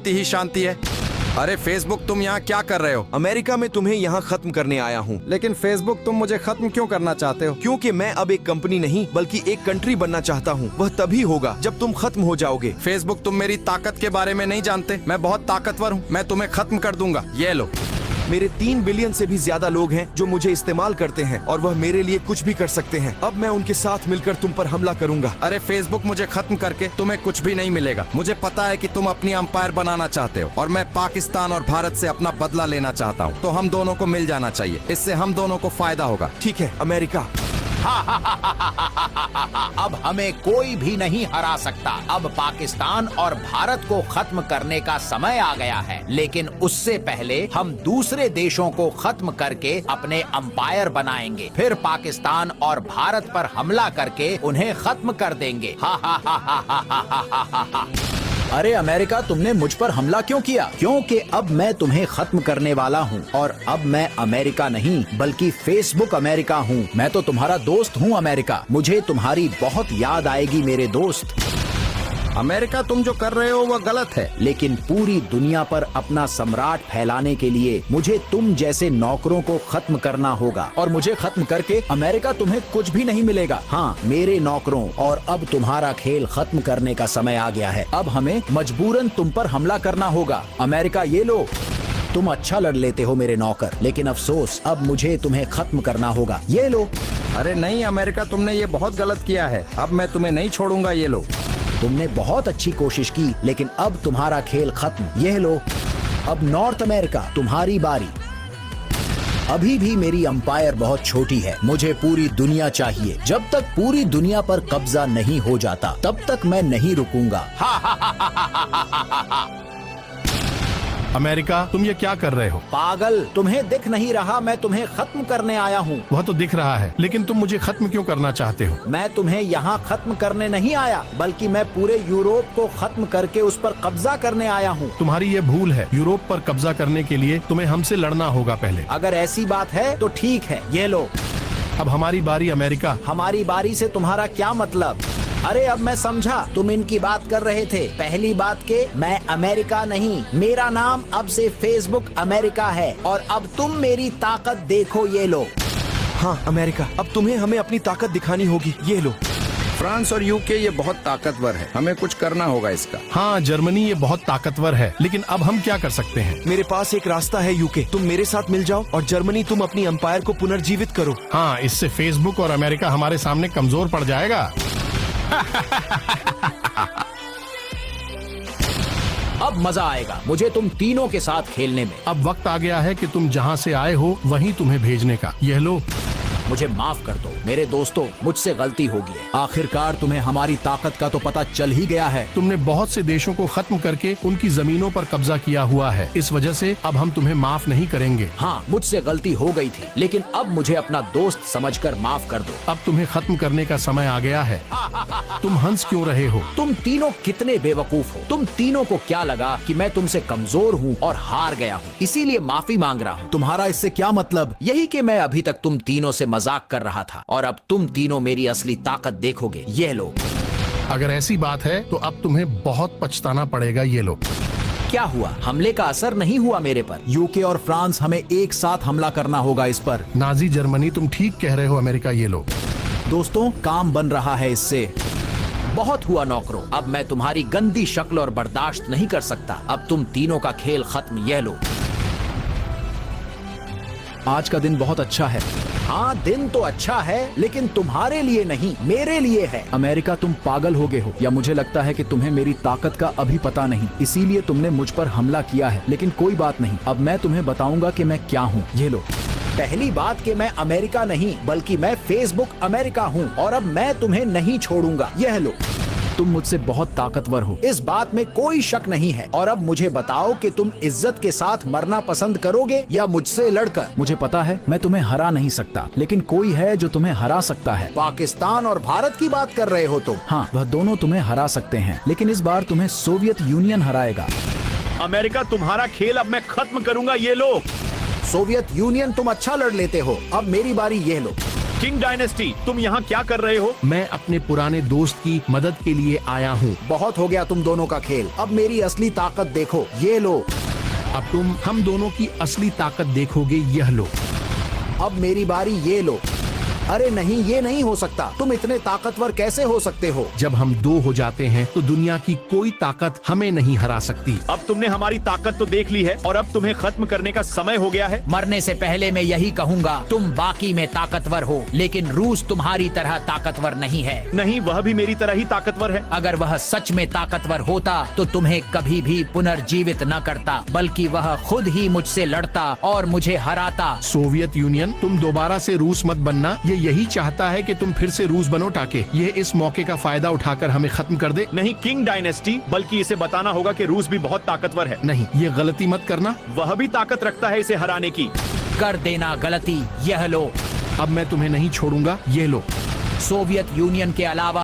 शांति ही शांति है। अरे फेसबुक, तुम यहाँ क्या कर रहे हो? अमेरिका में तुम्हें यहाँ खत्म करने आया हूँ। लेकिन फेसबुक, तुम मुझे खत्म क्यों करना चाहते हो? क्योंकि मैं अब एक कंपनी नहीं बल्कि एक कंट्री बनना चाहता हूँ। वह तभी होगा जब तुम खत्म हो जाओगे। फेसबुक, तुम मेरी ताकत के बारे में नहीं जानते। मैं बहुत ताकतवर हूँ, मैं तुम्हें खत्म कर दूंगा। ये लो। मेरे 3 बिलियन से भी ज्यादा लोग हैं जो मुझे इस्तेमाल करते हैं और वह मेरे लिए कुछ भी कर सकते हैं। अब मैं उनके साथ मिलकर तुम पर हमला करूंगा। अरे फेसबुक, मुझे खत्म करके तुम्हें कुछ भी नहीं मिलेगा। मुझे पता है कि तुम अपनी अंपायर बनाना चाहते हो और मैं पाकिस्तान और भारत से अपना बदला लेना चाहता हूँ। तो हम दोनों को मिल जाना चाहिए, इससे हम दोनों को फायदा होगा। ठीक है अमेरिका। अब हमें कोई भी नहीं हरा सकता। अब पाकिस्तान और भारत को खत्म करने का समय आ गया है, लेकिन उससे पहले हम दूसरे देशों को खत्म करके अपने अंपायर बनाएंगे। फिर पाकिस्तान और भारत पर हमला करके उन्हें खत्म कर देंगे। अरे अमेरिका, तुमने मुझ पर हमला क्यों किया? क्योंकि अब मैं तुम्हें खत्म करने वाला हूँ और अब मैं अमेरिका नहीं बल्कि फेसबुक अमेरिका हूँ। मैं तो तुम्हारा दोस्त हूँ अमेरिका। मुझे तुम्हारी बहुत याद आएगी मेरे दोस्त। अमेरिका, तुम जो कर रहे हो वह गलत है। लेकिन पूरी दुनिया पर अपना सम्राट फैलाने के लिए मुझे तुम जैसे नौकरों को खत्म करना होगा और मुझे खत्म करके अमेरिका तुम्हें कुछ भी नहीं मिलेगा। हाँ, मेरे नौकरों। और अब तुम्हारा खेल खत्म करने का समय आ गया है। अब हमें मजबूरन तुम पर हमला करना होगा। अमेरिका, ये लो। तुम अच्छा लड़ लेते हो मेरे नौकर, लेकिन अफसोस अब मुझे तुम्हें खत्म करना होगा। ये लो। अरे नहीं अमेरिका, तुमने ये बहुत गलत किया है। अब मैं तुम्हें नहीं छोड़ूंगा। ये लो। तुमने बहुत अच्छी कोशिश की, लेकिन अब तुम्हारा खेल खत्म। यह लो। अब नॉर्थ अमेरिका, तुम्हारी बारी। अभी भी मेरी अंपायर बहुत छोटी है। मुझे पूरी दुनिया चाहिए। जब तक पूरी दुनिया पर कब्जा नहीं हो जाता तब तक मैं नहीं रुकूंगा। अमेरिका, तुम ये क्या कर रहे हो? पागल, तुम्हें दिख नहीं रहा मैं तुम्हें खत्म करने आया हूँ? वह तो दिख रहा है, लेकिन तुम मुझे खत्म क्यों करना चाहते हो? मैं तुम्हें यहाँ खत्म करने नहीं आया, बल्कि मैं पूरे यूरोप को खत्म करके उस पर कब्जा करने आया हूँ। तुम्हारी ये भूल है। यूरोप पर कब्जा करने के लिए तुम्हें हमसे लड़ना होगा पहले। अगर ऐसी बात है तो ठीक है, ये लो। अब हमारी बारी अमेरिका। हमारी बारी से तुम्हारा क्या मतलब? अरे अब मैं समझा, तुम इनकी बात कर रहे थे। पहली बात के मैं अमेरिका नहीं, मेरा नाम अब से फेसबुक अमेरिका है और अब तुम मेरी ताकत देखो। ये लो। हाँ अमेरिका, अब तुम्हें हमें अपनी ताकत दिखानी होगी। ये लो। फ्रांस और यूके ये बहुत ताकतवर है, हमें कुछ करना होगा इसका। हाँ, जर्मनी ये बहुत ताकतवर है, लेकिन अब हम क्या कर सकते हैं? मेरे पास एक रास्ता है यूके, तुम मेरे साथ मिल जाओ और जर्मनी तुम अपनी अंपायर को पुनर्जीवित करो। हाँ, इससे फेसबुक और अमेरिका हमारे सामने कमजोर पड़ जाएगा। अब मजा आएगा मुझे तुम तीनों के साथ खेलने में। अब वक्त आ गया है कि तुम जहाँ से आए हो वहीं तुम्हें भेजने का। यह लो। मुझे माफ कर दो मेरे दोस्तों, मुझसे गलती होगी है। आखिरकार तुम्हें हमारी ताकत का तो पता चल ही गया है। तुमने बहुत से देशों को खत्म करके उनकी जमीनों पर कब्जा किया हुआ है। इस वजह से अब हम तुम्हें माफ नहीं करेंगे। हाँ, मुझसे गलती हो गई थी, लेकिन अब मुझे अपना दोस्त समझकर माफ कर दो। अब तुम्हें खत्म करने का समय आ गया है। तुम हंस क्यों रहे हो? तुम तीनों कितने बेवकूफ हो। तुम तीनों को क्या लगा कि मैं तुमसे कमजोर हूँ और हार गया हूँ, इसीलिए माफी मांग रहा हूँ। तुम्हारा इससे क्या मतलब? यही कि मैं अभी तक तुम तीनों से मजाक कर रहा था और अब तुम तीनों मेरी असली ताकत देखोगे। ये लो। अगर ऐसी बात है तो अब तुम्हें बहुत पछताना पड़ेगा। ये लो। क्या हुआ? हमले का असर नहीं हुआ मेरे पर। यूके और फ्रांस, हमें एक साथ हमला करना होगा इस पर। नाजी जर्मनी, तुम ठीक कह रहे हो अमेरिका। ये लो। दोस्तों, काम बन रहा है इससे। बहुत हुआ नौकरों, अब मैं तुम्हारी गंदी शक्ल और बर्दाश्त नहीं कर सकता। अब तुम तीनों का खेल खत्म। यह लो। आज का दिन बहुत अच्छा है। हाँ, दिन तो अच्छा है, लेकिन तुम्हारे लिए नहीं, मेरे लिए है। अमेरिका, तुम पागल हो गए हो, या मुझे लगता है कि तुम्हें मेरी ताकत का अभी पता नहीं, इसीलिए तुमने मुझ पर हमला किया है। लेकिन कोई बात नहीं, अब मैं तुम्हें बताऊंगा कि मैं क्या हूँ। ये लो। पहली बात कि मैं अमेरिका नहीं बल्कि मैं फेसबुक अमेरिका हूँ और अब मैं तुम्हें नहीं छोड़ूंगा। यह लो। तुम मुझसे बहुत ताकतवर हो, इस बात में कोई शक नहीं है। और अब मुझे बताओ कि तुम इज्जत के साथ मरना पसंद करोगे या मुझसे लड़कर? मुझे पता है मैं तुम्हें हरा नहीं सकता, लेकिन कोई है जो तुम्हें हरा सकता है। पाकिस्तान और भारत की बात कर रहे हो तुम? हाँ, वह दोनों तुम्हें हरा सकते हैं, लेकिन इस बार तुम्हें सोवियत यूनियन हराएगा। अमेरिका, तुम्हारा खेल अब मैं खत्म करूंगा। ये लो। सोवियत यूनियन, तुम अच्छा लड़ लेते हो। अब मेरी बारी। यह लो। किंग डायनेस्टी, तुम यहाँ क्या कर रहे हो? मैं अपने पुराने दोस्त की मदद के लिए आया हूँ। बहुत हो गया तुम दोनों का खेल, अब मेरी असली ताकत देखो, ये लो। अब तुम हम दोनों की असली ताकत देखोगे, यह लो। अब मेरी बारी, ये लो। अरे नहीं, ये नहीं हो सकता, तुम इतने ताकतवर कैसे हो सकते हो? जब हम दो हो जाते हैं तो दुनिया की कोई ताकत हमें नहीं हरा सकती। अब तुमने हमारी ताकत तो देख ली है और अब तुम्हें खत्म करने का समय हो गया है। मरने से पहले मैं यही कहूंगा, तुम बाकी में ताकतवर हो, लेकिन रूस तुम्हारी तरह ताकतवर नहीं है। नहीं, वह भी मेरी तरह ही ताकतवर है। अगर वह सच में ताकतवर होता तो तुम्हें कभी भी पुनर्जीवित न करता, बल्कि वह खुद ही मुझसे लड़ता और मुझे हराता। सोवियत यूनियन, तुम दोबारा से रूस मत बनना। ये यही चाहता है कि तुम फिर से रूस बनो ताकि ये इस मौके का फायदा उठाकर हमें खत्म कर दे। नहीं किंग डायनेस्टी, बल्कि इसे बताना होगा कि रूस भी बहुत ताकतवर है। नहीं, ये गलती मत करना। वह भी ताकत रखता है इसे हराने की। कर देना गलती, यह लो। अब मैं तुम्हें नहीं छोड़ूंगा, ये लो। सोवियत यूनियन के अलावा